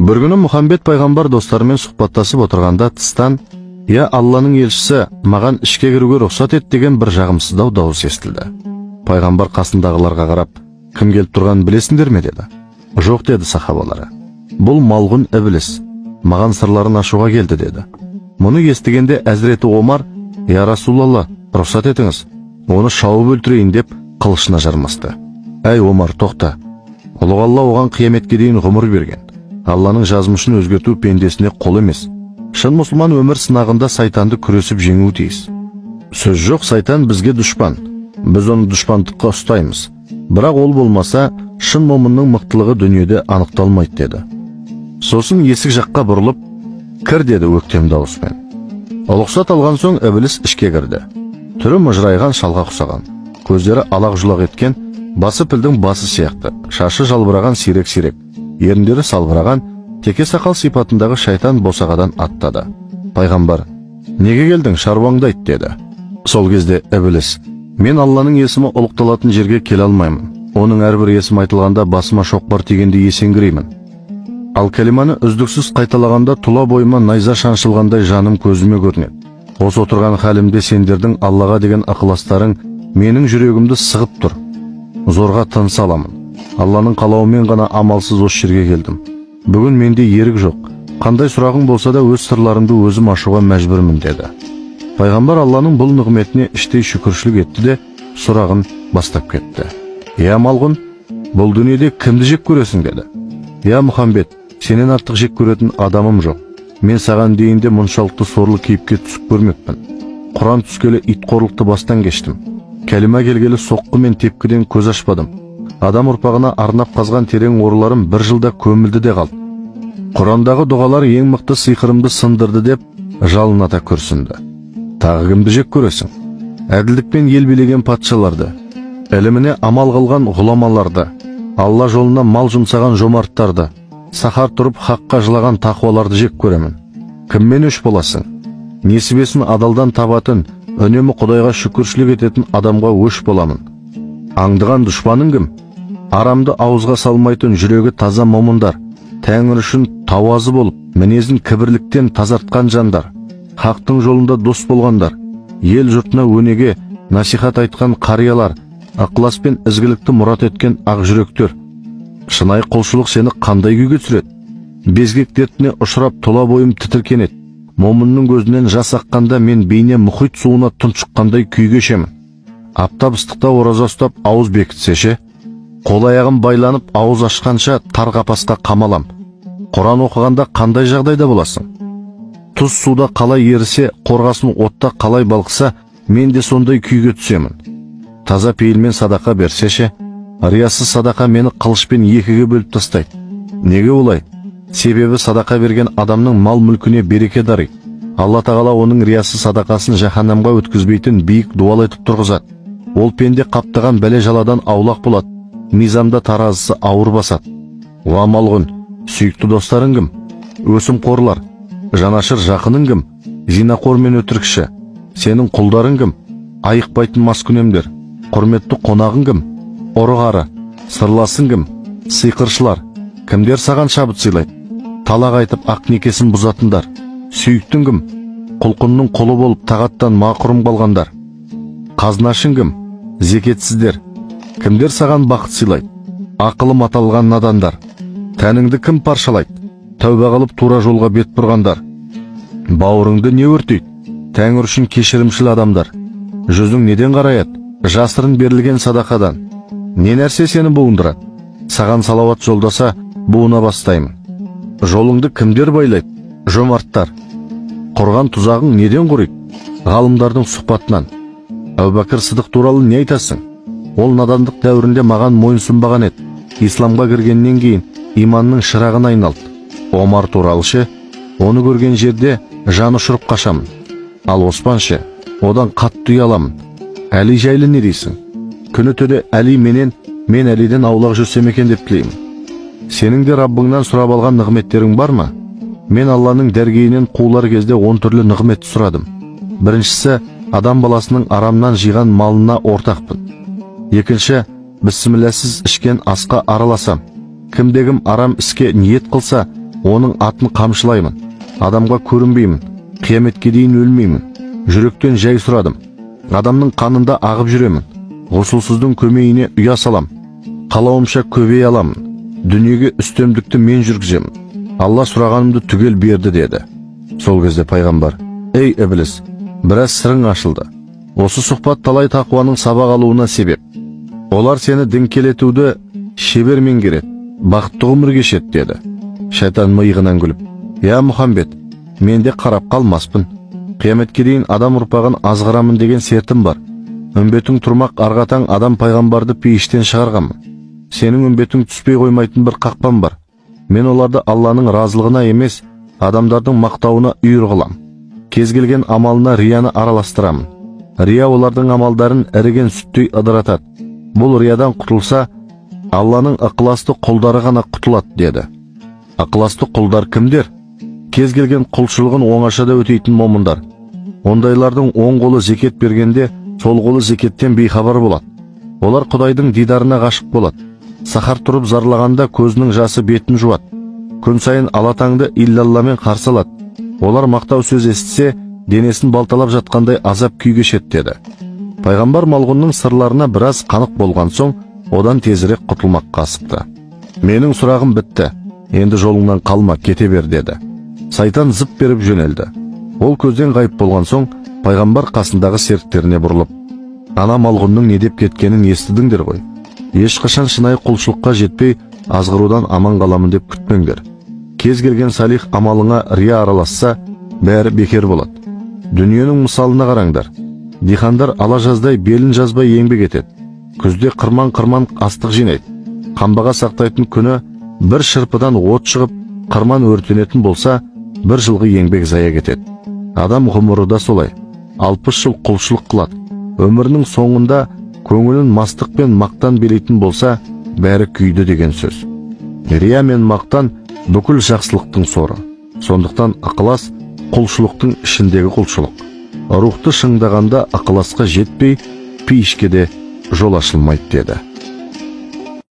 Bir күні Мұхаммед пайғамбар достарымен сұхбаттасып отырғанда тыстан: "Я Алланың елшісі, маған ішке кіруге рұқсат ет" деген бір жағымсыздау дауыс естілді. Пайғамбар қасындағыларға қарап: "Кім келіп тұрғанын білесіңдер ме?" деді. "Жоқ" деді сахабалары. "Бұл малғұн ібліс, маған сырларын ашуға келді" деді. Мұны естігенде Әзіреті Омар: "Я Расулалла, рұқсат етіңіз, оны шауып өлтірейін" деп қылышына жармасты. "Әй Омар, тоқта. Ұлық Алла оған қияметке дейін ғұмыр берген. Алланың жазмышын өзгерту пендесіне қол емес. Шын мұсылман өмір сынағында сайтанды күресіп жеңуі тиіс. Сөз жоқ, сайтан бізге дұшпан. Біз оны дұшпандыққа ұстаймыз. Бірақ ол болмаса, шын момынның мықтылығы дүниеде анықталмайды" деді. Сосын есік жаққа бұрылып: "Кір" деді өктем дауыспен. Рұқсат алған соң ібліс ішке кірді. Түрі мыжырайған шалға ұқсаған, көздері алақ-жұлақ еткен, басы пілдің басы сияқты, шашы жалбыраған сирек-сирек, еріндері салбыраған, теке сақал сипатындағы шайтан босағадан аттады. Пайғамбар: "Неге келдің, шаруаңды айт" деді. Сол кезде ібліс: "Мен Алланың есімі ұлықталатын жерге келе алмаймын. Оның әрбір есім айтылғанда басыма шоқпар тигенде есеңгіреймін. Ал кәлиманы үздіксіз қайталағанда тұла бойыма найза шаншылғандай жаным көзіме көрінеді. Осы отырған халімде сендердің Аллаға деген ықыластарың менің жүрегімді сығып тұр. Зорға тыныс аламын. Алланың қалауымен ғана амалсыз осы жерге келдім. Бүгін менде ерік жоқ. Қандай сұрағың болса да өз сырларымды өзім ашуға мәжбүрмін" деді. Пайғамбар Алланың бұл нығметіне іштей шүкіршілік етті де сұрағын бастап кетті. "Я малғұн, бұл дүниеде кімді жек көресің?" деді. "Я Мұхаммед, сенен артық жек көретін адамым жоқ. Мен саған дейінде мұншалықты сорлы кейіпке түсіп көрмеппін. Құран түскелі итқорлықты бастан кештім. Кәлима келгелі соққы мен тепкіден көз ашпадым. Адам ұрпағына арнап қазған терең орыларым бір жылда көмілді де қалды. Құрандағы дұғалар ең мықты сиқырымды сындырды" деп жалыната күрсінді. "Тағы кімді жек көресің? Әділдікпен ел билеген патшаларды, іліміне амал қылған ғұламаларды, Алла жолына мал жұмсаған жомарттарды, сахар тұрып хаққа жылаған тақуаларды жек көремін. Кіммен өш боласың? Несібесін адалдан табатын, үнемі Құдайға шүкіршілік ететін адамға өш боламын. Аңдыған дұшпаның кім? Арамды ауызға салмайтын жүрегі таза момындар, Тәңір үшін тауазы болып, мінезін кібірліктен тазартқан жандар, хақтың жолында дос болғандар, ел жұртына өнеге насихат айтқан қариялар, ықылас пен ізгілікті мұрат еткен ақ жүректер. Шынайы құлшылық сені қандай күйге түсіреді? Безгек дертіне ұшырап тұла бойым тітіркенеді. Момынның көзінен жас аққанда мен бейне мұхит суына тұншыққандай күйге шемін. Аптап ыстықта ораза ұстап ауыз бекітсеше, қол аяғым байланып ауыз ашқанша тар қапасқа қамалам. Құран оқығанда қандай жағдайда боласың? Тұз суда қалай ерісе, қорғасын отта қалай балқыса, мен де сондай күйге түсемін. Таза пейілмен садақа берсеше, риясыз садақа мені қылышпен екіге бөліп тастайды. Неге олай? Себебі садақа берген адамның мал мүлкіне береке дариды. Алла тағала оның риясыз садақасын жаһаннамға өткізбейтін биік дуал етіп тұрғызады. Ол пенде қаптаған бәле жаладан аулақ болады, мизамда таразысы ауыр басады. Уа малғұн, сүйікті достарың кім? Өсім қорлар, жанашыр жақының кім? Зинақор мен өтірікші, сенің құлдарың кім? Айықпайтын маскүнемдер, құрметті қонағың кім? Ұры-қары, сырласың кім? Сиқыршылар, кімдер саған шабыт сыйлайды? Талақ айтып ақ некесін бұзатындар, сүйіктің кім? Құлқынның құлы болып тағаттан мақұрым қалғандар. Қазнашың кім? Зекетсіздер, кімдер саған бақыт сыйлайды? Ақылы маталған надандар, тәніңді кім паршалайды? Тәубе қылып тура жолға бет бұрғандар. Бауырыңды не өртейді? Тәңір үшін кешірімшіл адамдар. Жүзің неден қараяды? Жасырын берілген садақадан. Не нәрсе сені буындырады? Саған салауат жолдаса, буына бастаймын. Жолыңды кімдер байлайды? Жомарттар. Құрған тұзағың неден құриды? Ғалымдардың сұхбатынан. Әбубәкір Сыдық туралы не айтасың? Ол надандық дәуірінде маған мойынсұнбаған еді. Исламға кіргеннен кейін иманның шырағына айналды. Омар туралы ше, оны көрген жерде жан ұшырып қашамын. Ал Оспан ше, одан қатты ұяламын. Әли жайлы не дейсің? Күні түні Әли менен, мен Әлиден аулақ жүрсем екен деп тілеймін. Сенің де Раббыңнан сұрап алған нығметтерің бар ма? Мен Алланың дәргейінен қуылар кезде 10 түрлі нығмет сұрадым. Біріншісі, адам баласының арамнан жиған малына ортақпын. Екінші, бісмілләсіз ішкен асқа араласам. Кімдегім арам іске ниет қылса, оның атын қамшылаймын, адамға көрінбеймін, қияметке дейін өлмеймін, жүректен жай сұрадым, адамның қанында ағып жүремін, ғұсылсыздың көмейіне ұя салам, қалауымша көбей аламын, дүниеге үстемдікті мен жүргіземін, Алла сұрағанымды түгел берді деді. Сол кезде пайғамбар: ей ібліс, біраз сырың ашылды. Осы сұхбат талай тақуаның сабақ алуына себеп. Олар сені діңкелетуді шебер меңгереді, бақытты ғұмыр кешеді деді. Шайтан миығынан күліп: я Мұхаммед, мен де қарап қалмаспын. Қияметке дейін адам ұрпағын азғырамын деген сертім бар. Үмбетің тұрмақ арғатаң адам пайғамбарды пейіштен шығарғанмын. Сенің үмбетің түспей қоймайтын бір қақпан бар. Мен оларды Алланың разылығына емес, адамдардың мақтауына үйір қылам. Кез келген амалына рияны араластырамын. Рия олардың амалдарын іріген сүттей ыдыратады. Бұл риядан құтылса, Алланың ықыласты құлдары ғана құтылады деді. Ықыласты құлдар кімдер? Кез келген құлшылығын оңашада өтейтін момындар. Ондайлардың оң қолы зекет бергенде, сол қолы зекеттен бейхабар болады. Олар Құдайдың дидарына ғашық болады. Сахар тұрып зарлағанда көзінің жасы бетін жуады. Күн сайын алатаңды иллалламен қарсы алады. Олар мақтау сөз естісе, денесін балталап жатқандай азап күй кешеді деді. Пайғамбар малғұнның сырларына біраз қанық болған соң, одан тезірек құтылмаққа асықты. Менің сұрағым бітті, енді жолыңнан қалма, кете бер деді. Сайтан зып беріп жөнелді. Ол көзден ғайып болған соң, пайғамбар қасындағы серіктеріне бұрылып: ана малғұнның не деп кеткенін естідіңдер ғой. Ешқашан шынайы құлшылыққа жетпей, азғырудан аман қаламын деп күтпеңдер. Кез келген салих амалыңа рия араласса, бәрі бекер болады. Дүниенің мысалына қараңдар. Дихандар ала жаздай белін жазбай еңбек етеді. Күзде қырман-қырман астық жинайды. Қамбаға сақтайтын күні бір шырпыдан от шығып, қырман өртенетін болса, бір жылғы еңбек зая кетеді. Адам ғұмыры да солай. 60 жыл құлшылық қылады. Өмірінің соңында көңілін мастық пен мақтан билейтін болса, бәрі күйді деген сөз. Рия мен мақтан бүкіл жақсылықтың соры. Сондықтан ықылас құлшылықтың ішіндегі құлшылық. Рухты шыңдағанда ықыласқа жетпей, пейішке де жол ашылмайды деді.